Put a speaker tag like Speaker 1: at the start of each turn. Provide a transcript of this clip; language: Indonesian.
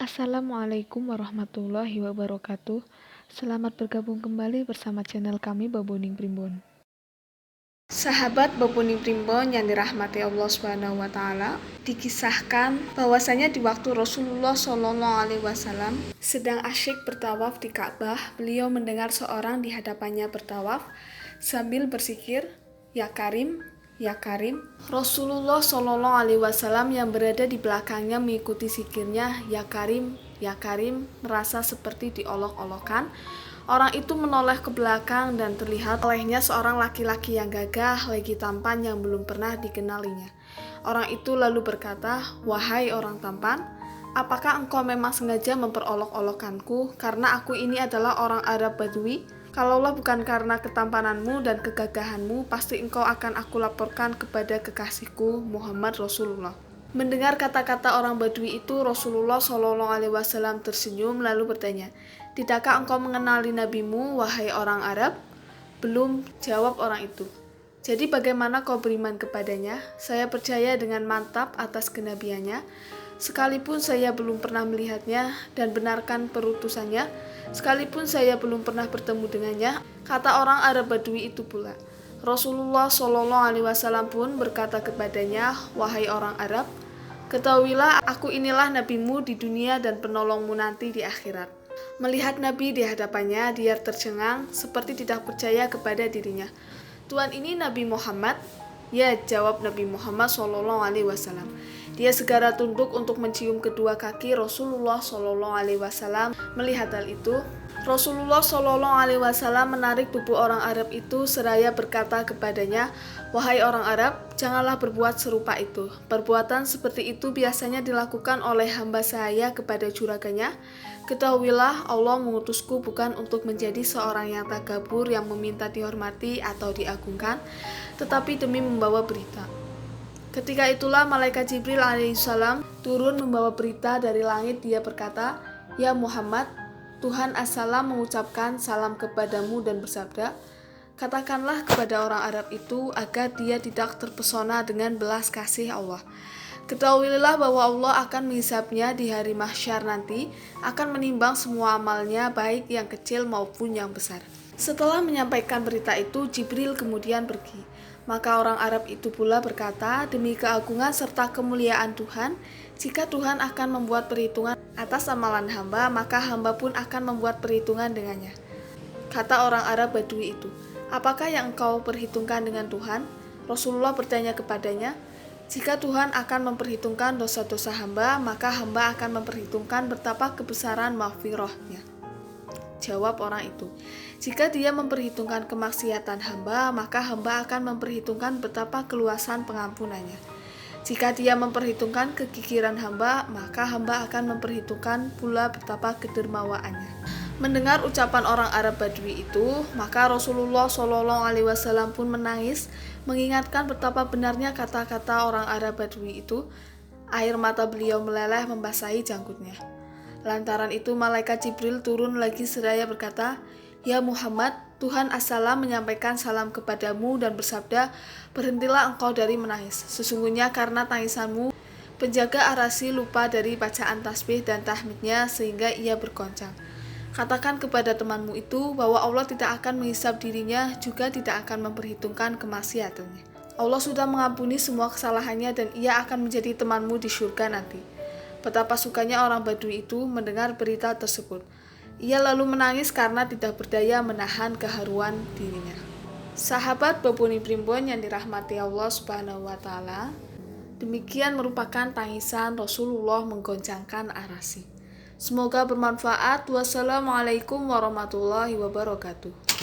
Speaker 1: Assalamualaikum warahmatullahi wabarakatuh. Selamat bergabung kembali bersama channel kami Baboning Primbon. Sahabat Baboning Primbon yang dirahmati Allah Subhanahu wa taala, dikisahkan bahwasanya di waktu Rasulullah SAW sedang asyik bertawaf di Ka'bah, beliau mendengar seorang di hadapannya bertawaf sambil berzikir, "Ya Karim, Ya Karim." Rasulullah SAW yang berada di belakangnya mengikuti zikirnya, "Ya Karim, Ya Karim," merasa seperti diolok-olokkan. Orang itu menoleh ke belakang dan terlihat olehnya seorang laki-laki yang gagah lagi tampan yang belum pernah dikenalinya. Orang itu lalu berkata, "Wahai orang tampan, apakah engkau memang sengaja memperolok-olokkanku karena aku ini adalah orang Arab Badui? Kalaulah bukan karena ketampananmu dan kegagahanmu, pasti engkau akan aku laporkan kepada kekasihku Muhammad Rasulullah." Mendengar kata-kata orang Badui itu, Rasulullah SAW tersenyum lalu bertanya, "Tidakkah engkau mengenali nabimu, wahai orang Arab?" "Belum," jawab orang itu. "Jadi bagaimana kau beriman kepadanya?" "Saya percaya dengan mantap atas kenabiannya, sekalipun saya belum pernah melihatnya, dan benarkan perutusannya, sekalipun saya belum pernah bertemu dengannya," kata orang Arab Badui itu pula. Rasulullah SAW pun berkata kepadanya, "Wahai orang Arab, ketahuilah aku inilah nabimu di dunia dan penolongmu nanti di akhirat." Melihat Nabi di hadapannya, dia tercengang seperti tidak percaya kepada dirinya. "Tuhan, ini Nabi Muhammad?" "Ya," jawab Nabi Muhammad SAW. Dia segera tunduk untuk mencium kedua kaki Rasulullah SAW. Melihat hal itu, Rasulullah SAW menarik tubuh orang Arab itu seraya berkata kepadanya, "Wahai orang Arab, janganlah berbuat serupa itu. Perbuatan seperti itu biasanya dilakukan oleh hamba saya kepada juraganya. Ketahuilah, Allah mengutusku bukan untuk menjadi seorang yang takabur yang meminta dihormati atau diagungkan, tetapi demi membawa berita." Ketika itulah malaikat Jibril alaihissalam turun membawa berita dari langit. Dia berkata, "Ya Muhammad, Tuhan As-Salam mengucapkan salam kepadamu dan bersabda, katakanlah kepada orang Arab itu agar dia tidak terpesona dengan belas kasih Allah. Ketahuilah bahwa Allah akan menghisapnya di hari mahsyar nanti, akan menimbang semua amalnya baik yang kecil maupun yang besar." Setelah menyampaikan berita itu, Jibril kemudian pergi. Maka orang Arab itu pula berkata, "Demi keagungan serta kemuliaan Tuhan, jika Tuhan akan membuat perhitungan atas amalan hamba, maka hamba pun akan membuat perhitungan dengannya." Kata orang Arab Badui itu, "Apakah yang engkau perhitungkan dengan Tuhan?" Rasulullah bertanya kepadanya, "Jika Tuhan akan memperhitungkan dosa-dosa hamba, maka hamba akan memperhitungkan betapa kebesaran maghfirahnya." Jawab orang itu, "Jika dia memperhitungkan kemaksiatan hamba, maka hamba akan memperhitungkan betapa keluasan pengampunannya. Jika dia memperhitungkan kegigiran hamba, maka hamba akan memperhitungkan pula betapa kedermawaannya." Mendengar ucapan orang Arab Badui itu, maka Rasulullah SAW pun menangis, mengingatkan betapa benarnya kata-kata orang Arab Badui itu. Air mata beliau meleleh membasahi janggutnya. Lantaran itu malaikat Jibril turun lagi seraya berkata, "Ya Muhammad, Tuhan As-Salam menyampaikan salam kepadamu dan bersabda, berhentilah engkau dari menangis. Sesungguhnya karena tangisanmu, penjaga Ar-Rasy lupa dari bacaan tasbih dan tahmidnya sehingga ia bergoncang. Katakan kepada temanmu itu bahwa Allah tidak akan menghisap dirinya, juga tidak akan memperhitungkan kemaksiatannya. Allah sudah mengampuni semua kesalahannya dan ia akan menjadi temanmu di surga nanti." Betapa sukanya orang Badui itu mendengar berita tersebut. Ia lalu menangis karena tidak berdaya menahan keharuan dirinya. Sahabat Baboning Primbon yang dirahmati Allah Subhanahu wa taala, demikian merupakan tangisan Rasulullah menggoncangkan Ar-Rasy. Semoga bermanfaat. Wassalamualaikum warahmatullahi wabarakatuh.